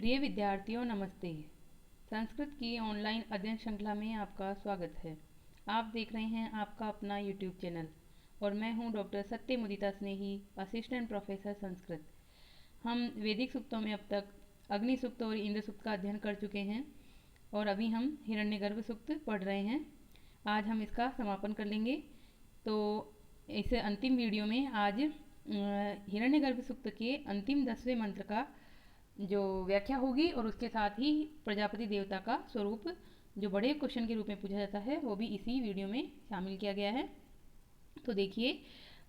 प्रिय विद्यार्थियों नमस्ते। संस्कृत की ऑनलाइन अध्ययन श्रृंखला में आपका स्वागत है। आप देख रहे हैं आपका अपना यूट्यूब चैनल और मैं हूं डॉक्टर सत्य मुदिता स्नेही, असिस्टेंट प्रोफेसर संस्कृत। हम वैदिक सूक्तों में अब तक अग्नि सूक्त और इंद्र सूक्त का अध्ययन कर चुके हैं और अभी हम हिरण्यगर्भ सूक्त पढ़ रहे हैं। आज हम इसका समापन कर लेंगे। तो इस अंतिम वीडियो में आज हिरण्यगर्भ सूक्त के अंतिम 10वें मंत्र का जो व्याख्या होगी और उसके साथ ही प्रजापति देवता का स्वरूप जो बड़े क्वेश्चन के रूप में पूछा जाता है वो भी इसी वीडियो में शामिल किया गया है। तो देखिए,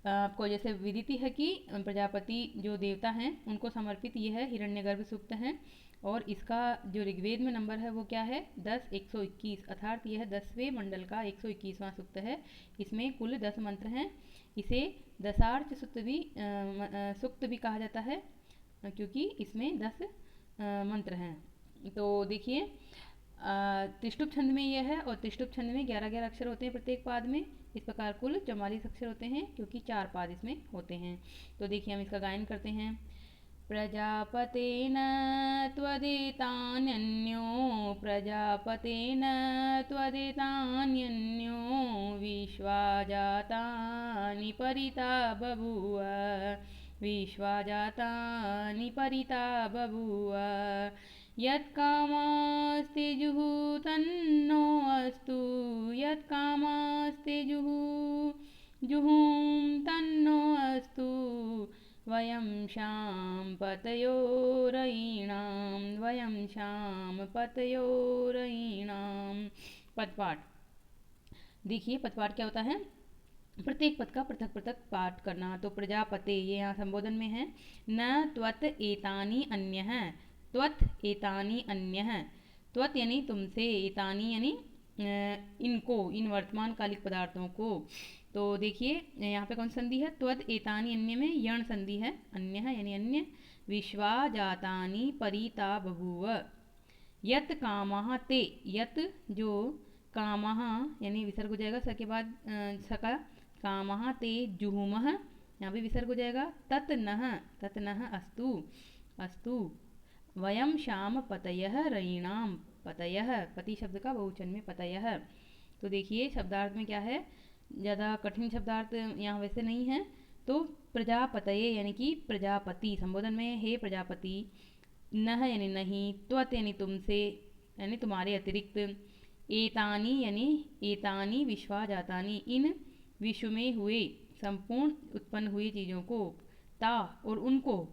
आपको जैसे विदित है कि प्रजापति जो देवता हैं उनको समर्पित ये है हिरण्यगर्भ सूक्त है और इसका जो ऋग्वेद में नंबर है वो क्या है 10-121, अर्थात यह 10वें मंडल का 121वां सूक्त है। इसमें कुल 10 मंत्र हैं। इसे दशार्च सूक्त भी कहा जाता है क्योंकि इसमें 10 मंत्र हैं। तो देखिए, त्रिष्टुप छंद में यह है और त्रिष्टुप छंद में 11-11 अक्षर होते हैं प्रत्येक पाद में। इस प्रकार कुल 44 अक्षर होते हैं क्योंकि 4 पाद इसमें होते हैं। तो देखिए, हम इसका गायन करते हैं। प्रजापतेन त्वदितान्यन्यो प्रजापतेन त्वदितान्यन्यो विश्वा जातानि परिता बभूव विश्वा जातानि परिता बभूव यत्कामास्ते जुहूतन्नो अस्तु यत्कामास्ते जुहूं तन्नो अस्तु वयं शां पतयोरयीणां। पदपाठ। देखिए, पदपाठ क्या होता है? प्रत्येक पद का पृथक पृथक पाठ करना। तो प्रजापते ये यहाँ संबोधन में है। न त्वत एतानि अन्य है, त्वत एतानि अन्य है। त्वत यानी तुमसे, एतानि यानी इनको, इन वर्तमान कालिक पदार्थों को। तो देखिए, यहाँ पे कौन संधि है? त्वत एतानि अन्य में यण संधि है, अन्य है यानी अन्य। विश्वा जातानि परिता बभूव। यत कामः ते, यत जो कामः यानी विसर्ग हो जाएगा स के बाद सका, कामः ते जुहुमः, यहाँ भी विसर्ग हो जाएगा। तत नः अस्तु अस्तु। वयम शाम पतयः रयीणाम, पतयः पति शब्द का बहुवचन में पतयः। तो देखिए, शब्दार्थ में क्या है, ज़्यादा कठिन शब्दार्थ यहाँ वैसे नहीं है। तो प्रजापतये यानी कि प्रजापति संबोधन में, हे प्रजापति। नह यानी नहीं, त्वत यानी तुमसे यानी तुम्हारे अतिरिक्त। एतानि यानी एतानि विश्वा जातानि, इन विश्व में हुए संपूर्ण उत्पन्न हुई चीज़ों को। ता और उनको,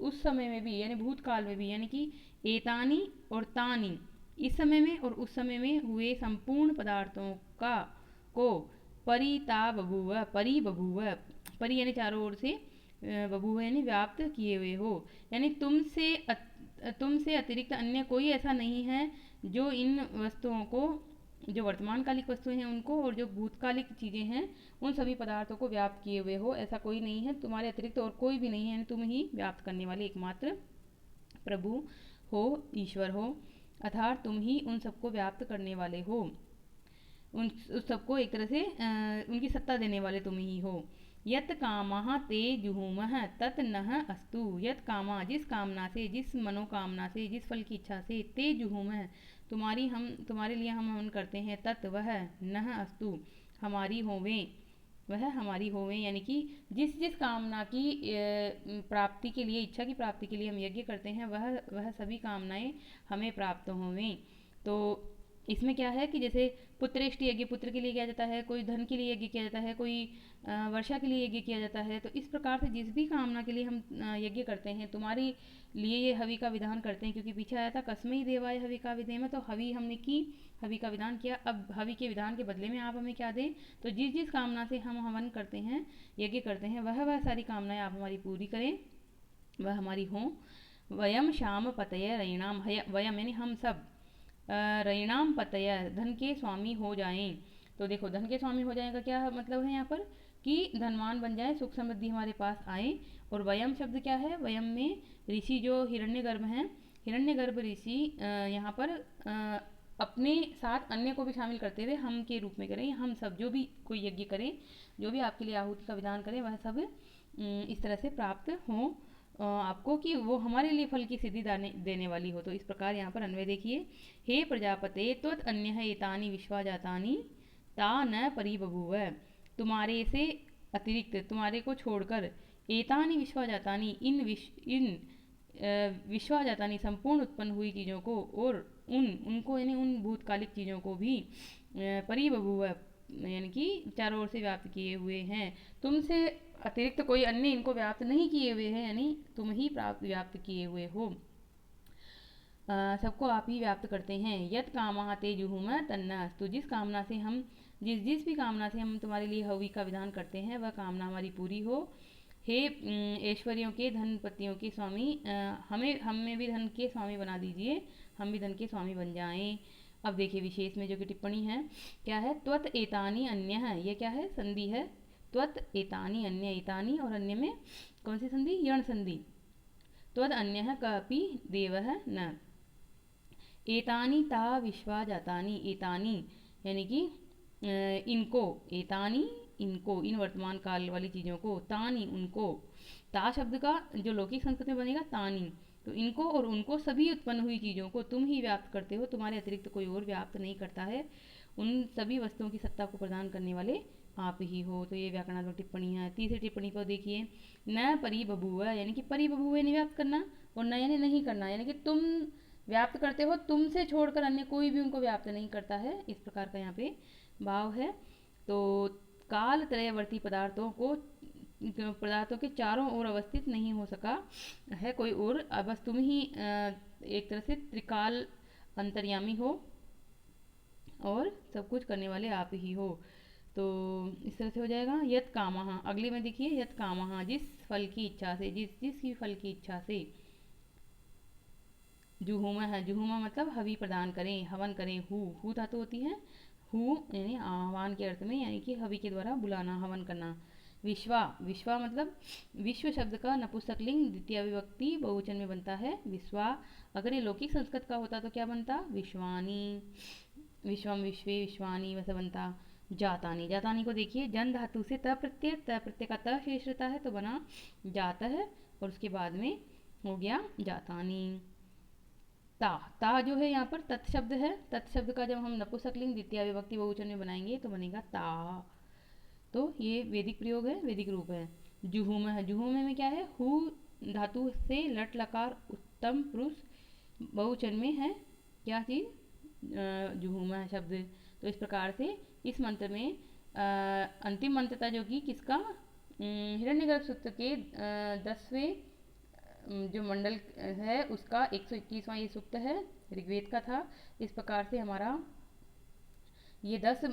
उस समय में भी यानी भूतकाल में भी, यानी कि एतानि और तानि इस समय में और उस समय में हुए संपूर्ण पदार्थों का को परिता बभूव, परि बभूव। परि यानी चारों ओर से, बभूव यानी व्याप्त किए हुए हो, यानी तुमसे अतिरिक्त अन्य कोई ऐसा नहीं है जो इन वस्तुओं को, जो वर्तमान कालिक वस्तुएं हैं उनको और जो भूतकालिक चीज़ें हैं उन सभी पदार्थों को व्याप्त किए हुए हो। ऐसा कोई नहीं है, तुम्हारे अतिरिक्त और कोई भी नहीं है, यानी तुम ही व्याप्त करने वाले एकमात्र प्रभु हो, ईश्वर हो, अर्थात तुम ही उन सबको व्याप्त करने वाले हो, उस सबको एक तरह से उनकी सत्ता देने वाले तुम ही हो। यत कामः ते जुहुमः तत् नः अस्तु। यत कामा जिस कामना से, जिस मनोकामना से, जिस फल की इच्छा से, ते जुहुमः तुम्हारे लिए हम हवन करते हैं, तत् वह, नः अस्तु हमारी होवें, वह हमारी होवें, यानी कि जिस जिस कामना की प्राप्ति के लिए, इच्छा की प्राप्ति के लिए हम यज्ञ करते हैं वह सभी कामनाएं हमें प्राप्त होवें। तो इसमें क्या है कि जैसे पुत्रेष्टि यज्ञ पुत्र के लिए किया जाता है, कोई धन के लिए यज्ञ किया जाता है, कोई वर्षा के लिए यज्ञ किया जाता है। तो इस प्रकार से जिस भी कामना के लिए हम यज्ञ करते हैं, तुम्हारे लिए ये हवि का विधान करते हैं, क्योंकि पीछे आया था कस्मै देवाय हवि का विधेम, तो हवि हमने की, हवि का विधान किया। अब हवि के विधान के बदले में आप हमें क्या दें? तो जिस जिस कामना से हम हवन करते हैं, यज्ञ करते हैं, वह सारी कामनाएं आप हमारी पूरी करें, वह हमारी हों। वयम श्याम पतय रयीणाम, वयम यानी हम सब, रयीणाम पतय धन के स्वामी हो जाएं। तो देखो, धन के स्वामी हो जाएं का क्या मतलब है यहाँ पर? कि धनवान बन जाए, सुख समृद्धि हमारे पास आए। और वयम शब्द क्या है? वयम में ऋषि जो हिरण्यगर्भ हैं, हिरण्यगर्भ ऋषि यहाँ पर अपने साथ अन्य को भी शामिल करते हुए हम के रूप में करें। हम सब जो भी कोई यज्ञ करें, जो भी आपके लिए आहुति का विधान करें, वह सब इस तरह से प्राप्त हों आपको कि वो हमारे लिए फल की सिद्धि देने वाली हो। तो इस प्रकार यहाँ पर अन्वय देखिए, हे प्रजापते त्वत् अन्यः एतानि विश्वा जातानि ता न परिबभूव। तुम्हारे से अतिरिक्त, तुम्हारे को छोड़कर, एतानि विश्वा जातानि, इन विश्वा जातानि संपूर्ण उत्पन्न हुई चीज़ों को, और उनको यानी उन भूतकालिक चीज़ों को भी परिबभूव यानी कि चारों ओर से व्याप्त किए हुए हैं। तुमसे अतिरिक्त कोई अन्य इनको व्याप्त नहीं किए हुए हैं, यानी तुम ही व्याप्त किए हुए हो। सबको आप ही व्याप्त करते हैं। यत कामः ते जुहुम तन्ना अस्तु। जिस कामना से हम जिस भी कामना से हम तुम्हारे लिए हवि का विधान करते हैं, वह कामना हमारी पूरी हो। हे ऐश्वर्यों के धनपतियों के स्वामी, हमें भी धन के स्वामी बना दीजिए, हम भी धन के स्वामी बन जाएं। अब देखिए विशेष में जो कि टिप्पणी है क्या है, त्वत एतानि अन्य है, ये क्या है, संधि है। त्वत एतानि अन्य, एतानि और अन्य में कौन सी संधि, यण संधि। त्वद अन्य कपि देवः न। एतानि ता विश्वा जातानि, एतानि यानी कि इनको, एतानि इनको, इन वर्तमान काल वाली चीज़ों को, तानि उनको, ता शब्द का जो लौकिक संस्कृत में बनेगा तानि, तो इनको और उनको, सभी उत्पन्न हुई चीज़ों को तुम ही व्याप्त करते हो, तुम्हारे अतिरिक्त कोई और व्याप्त नहीं करता है। उन सभी वस्तुओं की सत्ता को प्रदान करने वाले आप ही हो। तो ये व्याकरणात्मक टिप्पणी है। तीसरी टिप्पणी को देखिए, न परिबभूव यानी कि परिबभूव यानी व्याप्त करना, और न यानी नहीं करना, यानी कि तुम व्याप्त करते हो, तुमसे छोड़कर अन्य कोई भी उनको व्याप्त नहीं करता है। इस प्रकार का यहाँ पे भाव है। तो काल त्रयवर्ती पदार्थों के चारों ओर अवस्थित नहीं हो सका है कोई और, बस तुम ही एक तरह से त्रिकाल अंतर्यामी हो और सब कुछ करने वाले आप ही हो। तो इस तरह से हो जाएगा। यत कामः, अगले में देखिए, यत कामः जिस फल की इच्छा से, जिस फल की इच्छा से, जुहुमा है, जुहुमा मतलब हवि प्रदान करें, हवन करें। हु धातु होती है, हु यानी आह्वान के अर्थ में, यानी कि हवि के द्वारा बुलाना, हवन करना। विश्वा, विश्वा मतलब विश्व शब्द का नपुंसकलिंग द्वितीय विभक्ति बहुवचन में बनता है विश्वा। अगर ये लौकिक संस्कृत का होता तो क्या बनता, विश्वानी, विश्वम विश्वे विश्वानी वैसा बनता। जातानी, जातानी को देखिए, जन धातु से त प्रत्यय का त शेष रहता है तो बना जात है, और उसके बाद में हो गया जातानी। ता जो है यहाँ पर तत् शब्द है, तत् शब्द का जब हम नपुंसकलिंग द्वितीय विभक्ति बहुवचन में बनाएंगे तो बनेगा ता। तो ये वैदिक प्रयोग है, वैदिक रूप है। जुहुम है, जुहुम में क्या है, हु धातु से लट लकार उत्तम पुरुष बहुवचन में है क्या चीज, जुहुम है शब्द। तो इस प्रकार से इस मंत्र में अंतिम मंत्र था जो कि किसका, हिरण्यगर्भ सूक्त के 10वें जो मंडल है उसका 121वां ये सूक्त है, ऋग्वेद का था। इस प्रकार से हमारा ये 10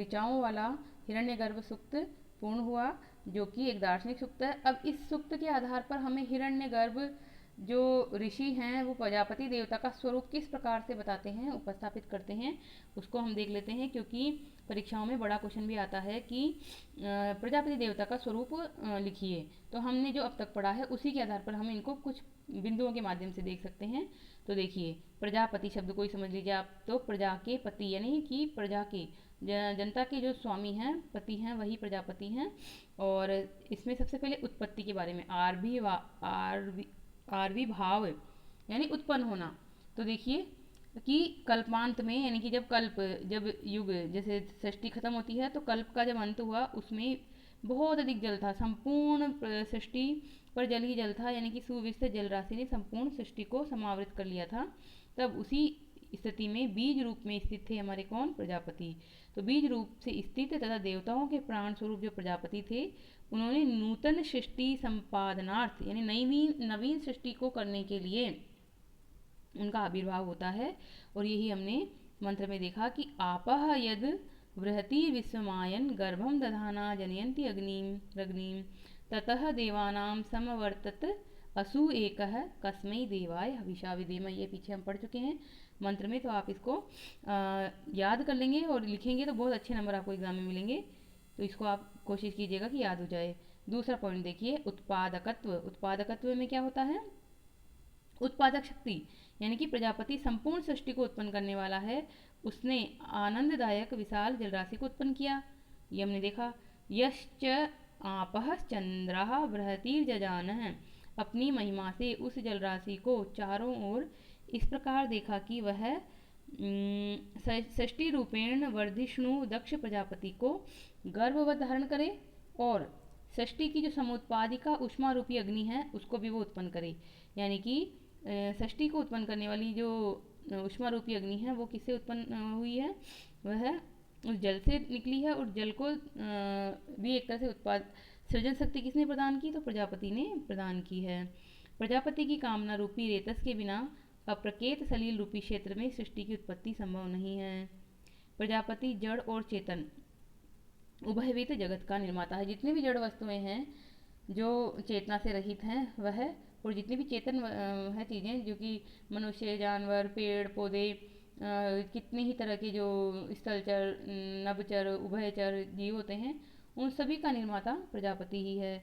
ऋचाओं वाला हिरण्यगर्भ सूक्त पूर्ण हुआ, जो कि एक दार्शनिक सूक्त है। अब इस सूक्त के आधार पर हमें हिरण्यगर्भ जो ऋषि हैं वो प्रजापति देवता का स्वरूप किस प्रकार से बताते हैं, उपस्थापित करते हैं, उसको हम देख लेते हैं। क्योंकि परीक्षाओं में बड़ा क्वेश्चन भी आता है कि प्रजापति देवता का स्वरूप लिखिए। तो हमने जो अब तक पढ़ा है उसी के आधार पर हम इनको कुछ बिंदुओं के माध्यम से देख सकते हैं। तो देखिए, प्रजापति शब्द को ही समझ लीजिए आप। तो प्रजा के पति यानी कि प्रजा के, जनता के जो स्वामी हैं, पति हैं, वही प्रजापति हैं। और इसमें सबसे पहले उत्पत्ति के बारे में, आरवी भाव यानी उत्पन्न होना। तो देखिए कि कल्पांत में, यानी कि जब युग जैसे सृष्टि खत्म होती है तो कल्प का जब अंत हुआ उसमें बहुत अधिक जल था, संपूर्ण सृष्टि पर जल ही जल था, यानी कि सुविस्तृत जल राशि ने संपूर्ण सृष्टि को समावृत कर लिया था। तब उसी स्थिति में बीज रूप में स्थित थे हमारे कौन, प्रजापति। तो बीज रूप से स्थित तथा देवताओं के प्राण स्वरूप जो प्रजापति थे, उन्होंने नूतन सृष्टि संपादनार्थ यानी नवीन सृष्टि को करने के लिए उनका आविर्भाव होता है। और यही हमने मंत्र में देखा कि आपह यद बृहति विश्वमायन गर्भम दधाना जनयंती अग्निम ततः देवानां समवर्तत असु एकः कस्मै देवाय हविषा विधेम। ये पीछे हम पढ़ चुके हैं मंत्र में, तो आप इसको याद कर लेंगे और लिखेंगे तो बहुत अच्छे नंबर आपको एग्जाम में मिलेंगे। तो इसको आप कोशिश कीजिएगा कि याद हो जाए। दूसरा पॉइंट देखिए, उत्पादकत्व। उत्पादकत्व में क्या होता है, उत्पादक शक्ति, यानी कि प्रजापति संपूर्ण सृष्टि को उत्पन्न करने वाला है। उसने आनंददायक विशाल जलराशि को उत्पन्न किया, ये हमने देखा। यश्च आपः चंद्रः बृहतिर्जजानः, अपनी महिमा से उस जलराशि को चारों ओर इस प्रकार देखा कि वह षष्टि रूपेण वर्धिष्णु दक्ष प्रजापति को गर्भवत धारण करे और षष्टि की जो समुत्पादिका उष्मा रूपी अग्नि है उसको भी वो उत्पन्न करे। यानी कि षष्टि को उत्पन्न करने वाली जो उष्मा रूपी अग्नि है वो किससे उत्पन्न हुई है, वह उस जल से निकली है। और जल को भी एक तरह से उत्पाद सृजन शक्ति किसने प्रदान की, तो प्रजापति ने प्रदान की है। प्रजापति की कामना रूपी रेतस के बिना अप्रकेत सलील रूपी क्षेत्र में सृष्टि की उत्पत्ति संभव नहीं है। प्रजापति जड़ और चेतन उभयवित जगत का निर्माता है। जितनी भी जड़ वस्तुएं हैं जो चेतना से रहित हैं वह, और जितनी भी चेतन है चीज़ें जो कि मनुष्य, जानवर, पेड़ पौधे, कितने ही तरह के जो स्थलचर, नभचर, उभयचर जीव होते हैं, उन सभी का निर्माता प्रजापति ही है।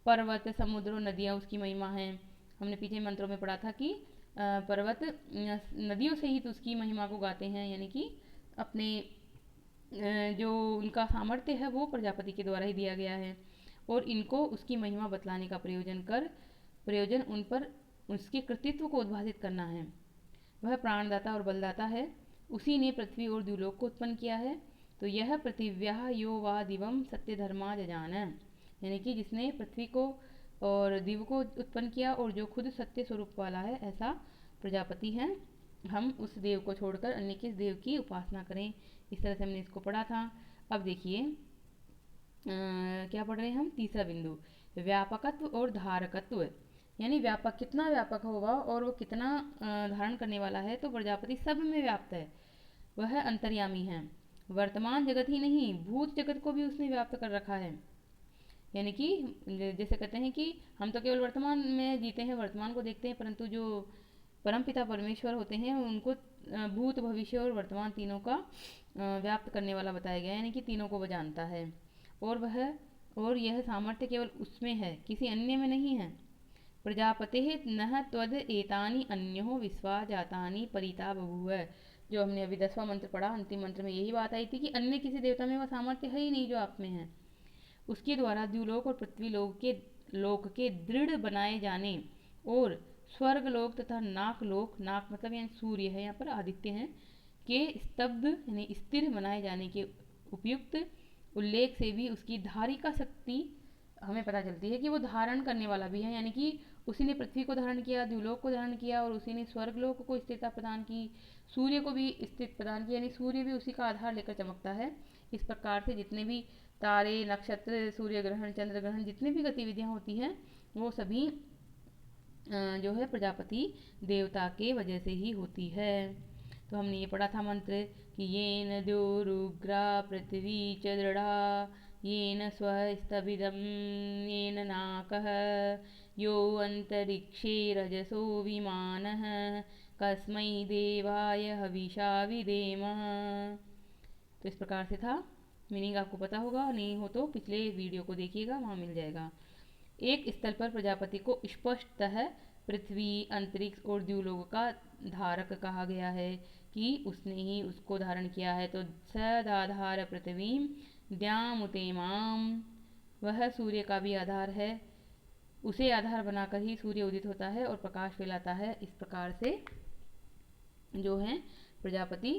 पर्वत, समुद्र और नदियाँ उसकी महिमा हैं। हमने पीछे मंत्रों में पढ़ा था कि पर्वत नदियों से ही तो उसकी महिमा को गाते हैं, यानी कि अपने जो उनका सामर्थ्य है वो प्रजापति के द्वारा ही दिया गया है। और इनको उसकी महिमा बतलाने का प्रयोजन उन पर उसके कृतित्व को उद्भासित करना है। वह प्राणदाता और बलदाता है। उसी ने पृथ्वी और द्युलोक को उत्पन्न किया है। तो यह पृथिव्या यो वा दिवम सत्य धर्मा जजान, यानी कि जिसने पृथ्वी को और दिव को उत्पन्न किया और जो खुद सत्य स्वरूप वाला है, ऐसा प्रजापति है। हम उस देव को छोड़कर अन्य किस देव की उपासना करें। इस तरह से हमने इसको पढ़ा था। अब देखिए क्या पढ़ रहे हैं हम, तीसरा बिंदु, व्यापकत्व और धारकत्व। यानी व्यापक, कितना व्यापक होगा और वो कितना धारण करने वाला है। तो प्रजापति सब में व्याप्त है, वह अंतर्यामी है। वर्तमान जगत ही नहीं, भूत जगत को भी उसने व्याप्त कर रखा है। यानी कि जैसे कहते हैं कि हम तो केवल वर्तमान में जीते हैं, वर्तमान को देखते हैं, परंतु जो परमपिता परमेश्वर होते हैं उनको भूत, भविष्य और वर्तमान तीनों का व्याप्त करने वाला बताया गया। यानी कि तीनों को वह जानता है और यह सामर्थ्य केवल उसमें है, किसी अन्य में नहीं है। प्रजापते नह त्वद एतानि अन्यो विश्वा जातानि परिता बभूव। जो हमने अभी 10वां मंत्र पढ़ा, अंतिम मंत्र में यही बात आई थी कि अन्य किसी देवता में वह सामर्थ्य है ही नहीं जो आप में है। उसके द्वारा द्युलोक और पृथ्वी लोक के दृढ़ बनाए जाने और स्वर्ग लोक तथा नाक लोक, नाक मतलब यानी सूर्य है, यहाँ पर आदित्य हैं, के स्तब्ध यानी स्थिर बनाए जाने के उपयुक्त उल्लेख से भी उसकी धारिका शक्ति हमें पता चलती है कि वो धारण करने वाला भी है। यानी कि उसी ने पृथ्वी को धारण किया, द्युलोक को धारण किया, और उसी ने स्वर्गलोक को स्थिरता प्रदान की, सूर्य को भी स्थित प्रदान किया, यानी सूर्य भी उसी का आधार लेकर चमकता है। इस प्रकार से जितने भी तारे, नक्षत्र, सूर्य ग्रहण, चंद्र ग्रहण, जितनी भी गतिविधियाँ होती हैं वो सभी जो है प्रजापति देवता के वजह से ही होती है। तो हमने ये पढ़ा था मंत्र कि येन द्योरुग्रा पृथ्वी च दृढ़ा, येन स्वस्तभिदं येन नाकः, यो अंतरिक्षे रजसो विमानः, कस्मै देवाय हविषा विधेम। तो इस प्रकार से था। मीनिंग आपको पता होगा, नहीं हो तो पिछले वीडियो को देखिएगा, वहाँ मिल जाएगा। एक स्थल पर प्रजापति को स्पष्टतः पृथ्वी, अंतरिक्ष और द्युलोक का धारक कहा गया है कि उसने ही उसको धारण किया है। तो सदाधार पृथ्वीं द्यामुतेमाम, वह सूर्य का भी आधार है, उसे आधार बनाकर ही सूर्य उदित होता है और प्रकाश फैलाता है। इस प्रकार से जो है प्रजापति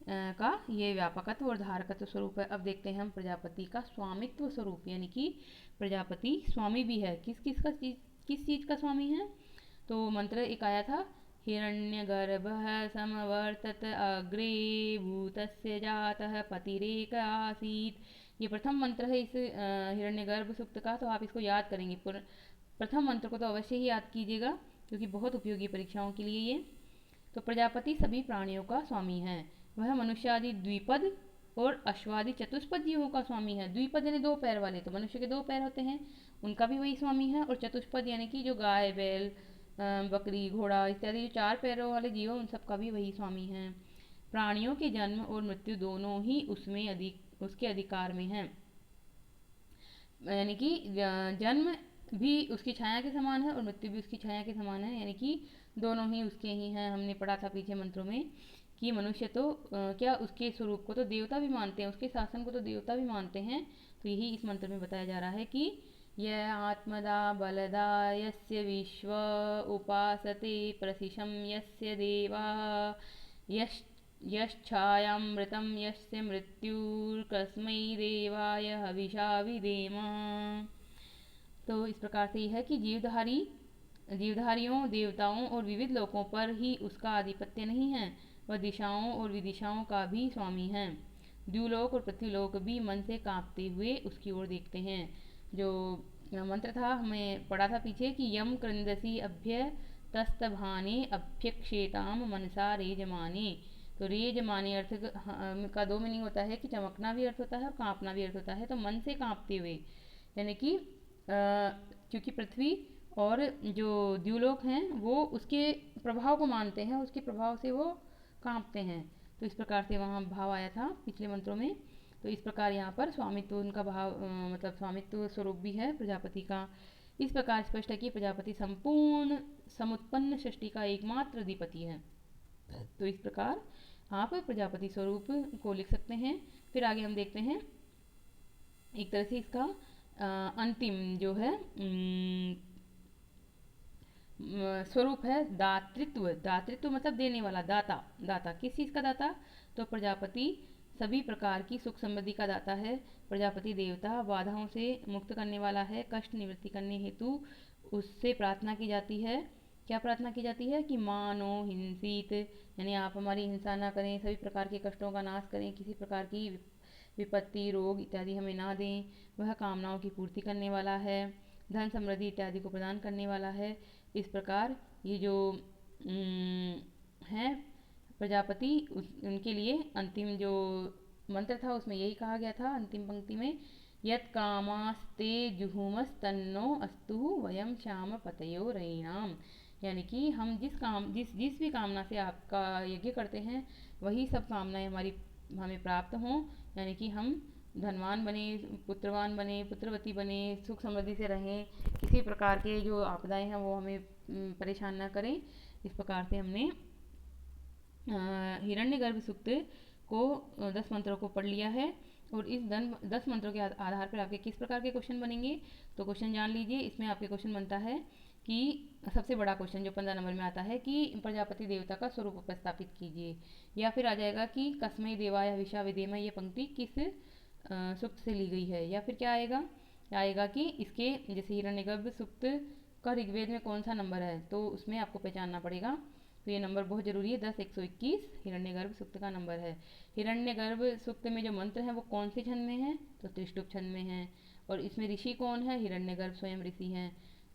का ये व्यापकत्व और धारकत्व स्वरूप है। अब देखते हैं हम प्रजापति का स्वामित्व स्वरूप, यानी कि प्रजापति स्वामी भी है। किस चीज़ का स्वामी है। तो मंत्र एक आया था, हिरण्यगर्भः समवर्तत अग्रे भूतस्य जातः पतिरेक आसीत्। ये प्रथम मंत्र है इस हिरण्यगर्भ सूक्त का। तो आप इसको याद करेंगे, प्रथम मंत्र को तो अवश्य ही याद कीजिएगा क्योंकि बहुत उपयोगी परीक्षाओं के लिए ये। तो प्रजापति सभी प्राणियों का स्वामी है। वह मनुष्यादि द्विपद और अश्वादि चतुष्पद जीवों का स्वामी है। द्विपद यानी 2 पैर वाले, तो मनुष्य के 2 पैर होते हैं, उनका भी वही स्वामी है। और चतुष्पद यानी कि जो गाय, बैल, बकरी, घोड़ा इत्यादि जो 4 पैरों वाले जीव उन सबका भी वही स्वामी है। प्राणियों के जन्म और मृत्यु दोनों ही उसके अधिकार में है। यानी कि जन्म भी उसकी छाया के समान है और मृत्यु भी उसकी छाया के समान है, यानी कि दोनों ही उसके ही हैं। हमने पढ़ा था पीछे मंत्रों में कि मनुष्य तो क्या उसके स्वरूप को तो देवता भी मानते हैं, उसके शासन को तो देवता भी मानते हैं। तो यही इस मंत्र में बताया जा रहा है कि य आत्मदा बलदा यस्य विश्व उपासते प्रसिशं यस्य देवा यश्छायामृतं यस्य मृत्युर्कस्मै देवाय हविषा विधेम। तो इस प्रकार से यह है कि जीवधारियों, देवताओं और विविध लोकों पर ही उसका आधिपत्य नहीं है, वह दिशाओं और विदिशाओं का भी स्वामी है। द्युलोक और पृथ्वीलोक भी मन से कांपते हुए उसकी ओर देखते हैं। जो मंत्र था हमें पढ़ा था पीछे कि यम क्रंदसी अभ्य तस्तभाने अभ्यक्षेताम मनसा रेजमाने। तो रेजमाने अर्थ का दो मीनिंग होता है कि चमकना भी अर्थ होता है और कांपना भी अर्थ होता है। तो मन से कांपते हुए यानी कि क्योंकि पृथ्वी और जो द्युलोक हैं वो उसके प्रभाव को मानते हैं, उसके प्रभाव से वो कांपते हैं। तो इस प्रकार से वहाँ भाव आया था पिछले मंत्रों में। तो इस प्रकार यहाँ पर स्वामित्व उनका भाव मतलब स्वामित्व स्वरूप भी है प्रजापति का। इस प्रकार स्पष्ट है कि प्रजापति संपूर्ण समुत्पन्न सृष्टि का एकमात्र अधिपति है। तो इस प्रकार आप प्रजापति स्वरूप को लिख सकते हैं। फिर आगे हम देखते हैं एक तरह से इसका अंतिम जो है स्वरूप है दातृत्व। दातृत्व मतलब देने वाला, दाता। दाता किस चीज़ का दाता? तो प्रजापति सभी प्रकार की सुख समृद्धि का दाता है। प्रजापति देवता बाधाओं से मुक्त करने वाला है। कष्ट निवृत्ति करने हेतु उससे प्रार्थना की जाती है। क्या प्रार्थना की जाती है? कि मानो हिंसित, यानी आप हमारी हिंसा ना करें, सभी प्रकार के कष्टों का नाश करें, किसी प्रकार की विपत्ति, रोग इत्यादि हमें ना दें। वह कामनाओं की पूर्ति करने वाला है, धन समृद्धि इत्यादि को प्रदान करने वाला है। इस प्रकार ये जो हैं प्रजापति उनके लिए अंतिम जो मंत्र था उसमें यही कहा गया था अंतिम पंक्ति में, यत् कामास्ते जुहुमस्तन्नो अस्तु वयम श्याम पतयो रयिणाम। यानी कि हम जिस भी कामना से आपका यज्ञ करते हैं वही सब कामनाएं हमें प्राप्त हों। यानी कि हम धनवान बने, पुत्रवान बने, पुत्रवती बने, सुख समृद्धि से रहें, किसी प्रकार के जो आपदाएं हैं वो हमें परेशान ना करें। इस प्रकार से हमने हिरण्यगर्भ सूक्त को 10 मंत्रों को पढ़ लिया है। और इस 10 मंत्रों के आधार पर आपके किस प्रकार के क्वेश्चन बनेंगे तो क्वेश्चन जान लीजिए। इसमें आपके क्वेश्चन बनता है कि सबसे बड़ा क्वेश्चन जो 15 नंबर में आता है कि प्रजापति देवता का स्वरूप प्रस्तापित कीजिए, या फिर आ जाएगा कि कस्मै देवाय हविषा विधेम, ये पंक्ति किस सूक्त से ली गई है। या फिर क्या आएगा कि इसके जैसे हिरण्यगर्भ सूक्त का ऋग्वेद में कौन सा नंबर है, तो उसमें आपको पहचानना पड़ेगा। तो ये नंबर बहुत जरूरी है, 10-121 हिरण्यगर्भ सूक्त का नंबर है। हिरण्यगर्भ सूक्त में जो मंत्र हैं वो कौन से छंद में हैं? तो त्रिष्टुप छंद में हैं। और इसमें ऋषि कौन है? हिरण्यगर्भ स्वयं ऋषि हैं।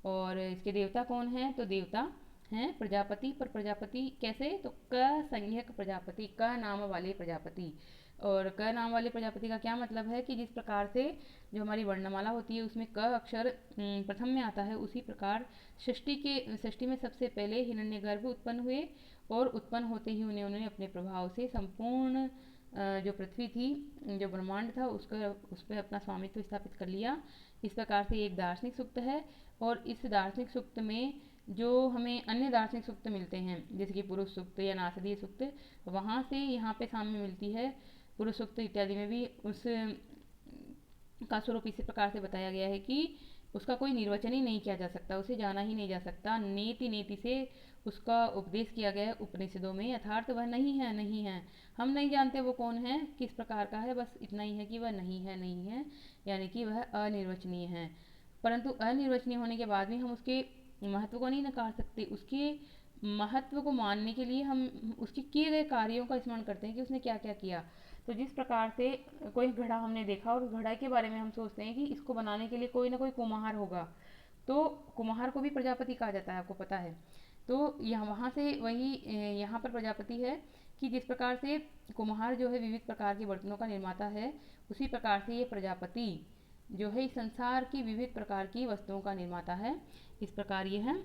और इसके देवता कौन हैं? तो देवता हैं प्रजापति। पर प्रजापति कैसे? तो क संज्ञक प्रजापति, क नाम वाले प्रजापति। और क नाम वाले प्रजापति का क्या मतलब है कि जिस प्रकार से जो हमारी वर्णमाला होती है उसमें क अक्षर प्रथम में आता है, उसी प्रकार सृष्टि में सबसे पहले हिरण्यगर्भ उत्पन्न हुए। और उत्पन्न होते ही उन्होंने अपने प्रभाव से संपूर्ण जो पृथ्वी थी, जो ब्रह्मांड था, उस पर अपना स्वामित्व स्थापित कर लिया। इस प्रकार से एक दार्शनिक सूक्त है। और इस दार्शनिक सूक्त में जो हमें अन्य दार्शनिक सूक्त मिलते हैं जैसे कि पुरुष सूक्त या नासदीय सूक्त, वहाँ से यहाँ पे सामने मिलती है। पुरुष सूक्त इत्यादि में भी उस का स्वरूप इसी प्रकार से बताया गया है कि उसका कोई निर्वचन ही नहीं किया जा सकता, उसे जाना ही नहीं जा सकता। नेति नेति से उसका उपदेश किया गया है उपनिषदों में, अर्थात वह नहीं है, नहीं है। हम नहीं जानते वो कौन है, किस प्रकार का है, बस इतना ही है कि वह नहीं है, नहीं है, यानी कि वह अनिर्वचनीय है। परंतु अनिर्वचनीय होने के बाद भी हम उसके महत्व को नहीं नकार सकते। उसके महत्व को मानने के लिए हम उसके किए गए कार्यों का स्मरण करते हैं कि उसने क्या क्या किया। तो जिस प्रकार से कोई घड़ा हमने देखा और उस घड़ा के बारे में हम सोचते हैं कि इसको बनाने के लिए कोई ना कोई कुम्हार होगा, तो कुम्हार को भी प्रजापति कहा जाता है, आपको पता है। तो यहाँ वहाँ से वही यहाँ पर प्रजापति है कि जिस प्रकार से कुम्हार जो है विविध प्रकार के बर्तनों का निर्माता है, उसी प्रकार से ये प्रजापति जो है इस संसार की विविध प्रकार की वस्तुओं का निर्माता है। इस प्रकार ये है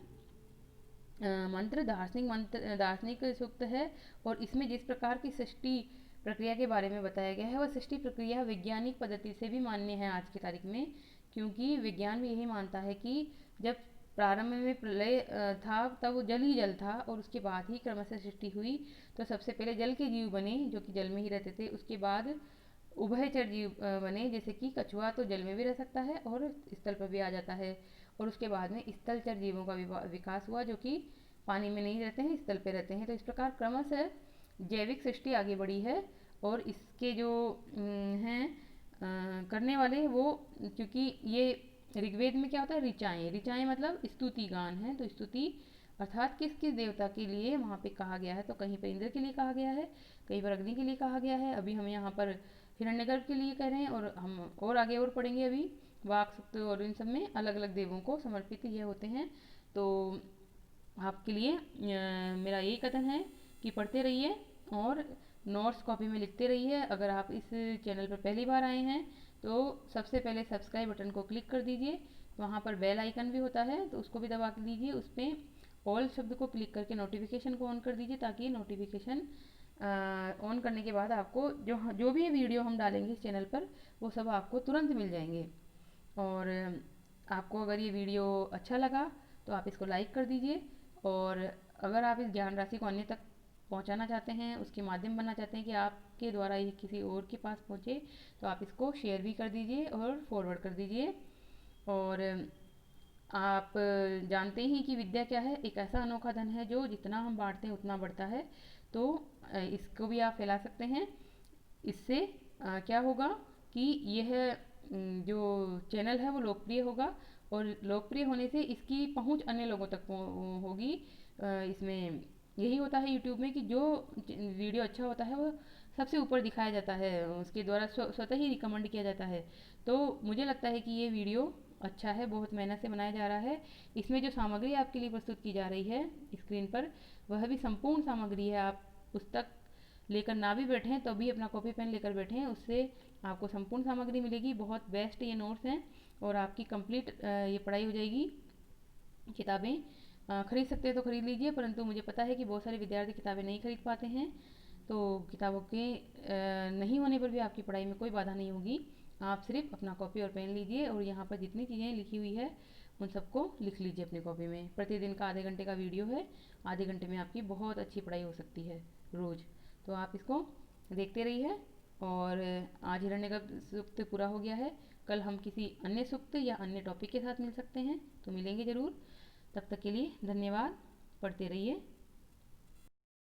मंत्र दार्शनिक सूक्त है। और इसमें जिस प्रकार की सृष्टि प्रक्रिया के बारे में बताया गया है वह सृष्टि प्रक्रिया वैज्ञानिक पद्धति से भी मान्य है आज की तारीख में, क्योंकि विज्ञान भी यही मानता है कि जब प्रारंभ में प्रलय था तब वो जल ही जल था और उसके बाद ही क्रमशः सृष्टि हुई। तो सबसे पहले जल के जीव बने जो कि जल में ही रहते थे, उसके बाद उभयचर जीव बने, जैसे कि कछुआ तो जल में भी रह सकता है और स्थल पर भी आ जाता है। और उसके बाद में स्थलचर जीवों का विकास हुआ, जो कि पानी में नहीं रहते हैं, स्थल पे रहते हैं। तो इस प्रकार क्रमशः जैविक सृष्टि आगे बढ़ी है। और इसके जो हैं करने वाले वो, क्योंकि ये ऋग्वेद में क्या होता है, ऋचाएँ, ऋचाएँ मतलब स्तुति गान है। तो स्तुति अर्थात किस किस देवता के लिए वहाँ पे कहा गया है, तो कहीं पर इंद्र के लिए कहा गया है, कहीं पर अग्नि के लिए कहा गया है। अभी हम यहाँ पर हिरण्यगर्भ के लिए कह रहे हैं, और हम और आगे और पढ़ेंगे अभी वाक सूक्त और इन सब में अलग अलग देवों को समर्पित ये होते हैं। तो आपके लिए मेरा यही कथन है कि पढ़ते रहिए और नोट्स कॉपी में लिखते रहिए। अगर आप इस चैनल पर पहली बार आए हैं तो सबसे पहले सब्सक्राइब बटन को क्लिक कर दीजिए। वहाँ पर बेल आइकन भी होता है, तो उसको भी दबा के दीजिए। उस पर ऑल शब्द को क्लिक करके नोटिफिकेशन को ऑन कर दीजिए, ताकि नोटिफिकेशन ऑन करने के बाद आपको जो भी वीडियो हम डालेंगे इस चैनल पर वो सब आपको तुरंत मिल जाएंगे। और आपको अगर ये वीडियो अच्छा लगा तो आप इसको लाइक कर दीजिए। और अगर आप इस ज्ञान राशि को अन्य तक पहुंचाना चाहते हैं, उसके माध्यम बनना चाहते हैं कि आपके द्वारा ये किसी और के पास पहुंचे, तो आप इसको शेयर भी कर दीजिए और फॉरवर्ड कर दीजिए। और आप जानते ही कि विद्या क्या है, एक ऐसा अनोखा धन है जो जितना हम बांटते हैं उतना बढ़ता है। तो इसको भी आप फैला सकते हैं। इससे क्या होगा कि यह जो चैनल है वो लोकप्रिय होगा, और लोकप्रिय होने से इसकी पहुंच अन्य लोगों तक होगी। इसमें यही होता है यूट्यूब में कि जो वीडियो अच्छा होता है वो सबसे ऊपर दिखाया जाता है, उसके द्वारा स्वतः ही रिकमेंड किया जाता है। तो मुझे लगता है कि ये वीडियो अच्छा है, बहुत मेहनत से बनाया जा रहा है। इसमें जो सामग्री आपके लिए प्रस्तुत की जा रही है स्क्रीन पर, वह भी संपूर्ण सामग्री है। आप पुस्तक लेकर ना भी बैठें तो भी अपना कॉपी पेन लेकर बैठें, उससे आपको संपूर्ण सामग्री मिलेगी। बहुत बेस्ट ये नोट्स हैं और आपकी कंप्लीट ये पढ़ाई हो जाएगी। किताबें खरीद सकते हैं तो खरीद लीजिए, परंतु मुझे पता है कि बहुत सारे विद्यार्थी किताबें नहीं खरीद पाते हैं। तो किताबों के नहीं होने पर भी आपकी पढ़ाई में कोई बाधा नहीं होगी। आप सिर्फ अपना कॉपी और पेन लीजिए और यहाँ पर जितनी चीज़ें लिखी हुई है उन सबको लिख लीजिए अपनी कॉपी में। प्रतिदिन का आधे घंटे का वीडियो है, आधे घंटे में आपकी बहुत अच्छी पढ़ाई हो सकती है रोज़। तो आप इसको देखते रहिए। और आज हिरण्यगर्भ सूक्त पूरा हो गया है। कल हम किसी अन्य सूक्त या अन्य टॉपिक के साथ मिल सकते हैं, तो मिलेंगे ज़रूर। तब तक के लिए धन्यवाद। पढ़ते रहिए।